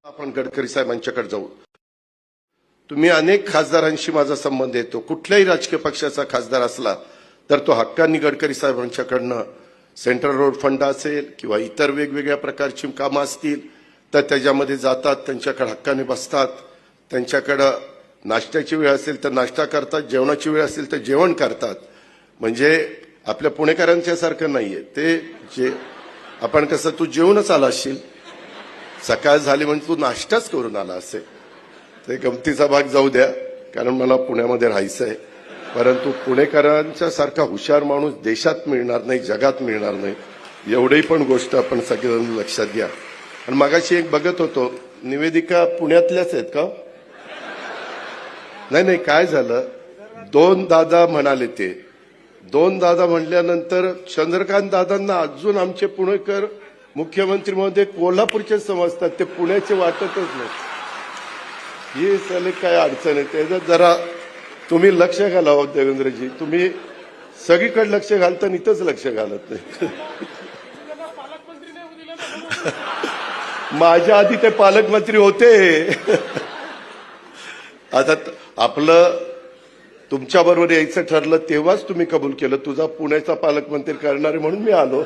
आपण गडकरी साहेबांच्याकडे जाऊ. तुम्ही अनेक खासदारांशी माझा संबंध येतो. कुठल्याही राजकीय पक्षाचा खासदार असला तर तो हक्कांनी गडकरी साहेबांच्याकडनं सेंट्रल रोड फंड असेल किंवा इतर वेगवेगळ्या प्रकारची कामं असतील तर त्याच्यामध्ये जातात, त्यांच्याकडे हक्काने बसतात, त्यांच्याकडे नाश्त्याची वेळ असेल तर नाश्ता करतात, जेवणाची वेळ असेल तर जेवण करतात. म्हणजे आपल्या पुणेकरांच्या सारखं नाहीये ते. जे आपण कसं तू जेवणच आला असशील, सकाळ झाली म्हणजे तू नाश्ताच करून आला असेल. ते गमतीचा भाग जाऊ द्या, कारण मला पुण्यामध्ये राहायचं आहे. परंतु पुणेकरांच्या सारखा हुशार माणूस देशात मिळणार नाही, जगात मिळणार नाही. एवढी पण गोष्ट आपण सगळेजण लक्षात घ्या. आणि मगाशी एक बघत होतो, निवेदिका पुण्यातल्याच आहेत का? नाही, काय झालं, दोन दादा म्हणाले. ते दोन दादा म्हणल्यानंतर चंद्रकांत दादांना अजून आमचे पुणेकर मुख्यमंत्री महोदय कोल्हापूरचे समजतात, ते पुण्याचे वाटतच नाही. ही सगळे काय अडचण आहे, त्याच्यात जरा तुम्ही लक्ष घालावं. देवेंद्रजी, तुम्ही सगळीकडे लक्ष घालता, इथंच लक्ष घालत नाही. माझ्या आधी ते पालकमंत्री होते. आता आपलं तुमच्याबरोबर यायचं ठरलं तेव्हाच तुम्ही कबूल केलं. तुझा पुण्याचा पालकमंत्री करणारे म्हणून मी आलो.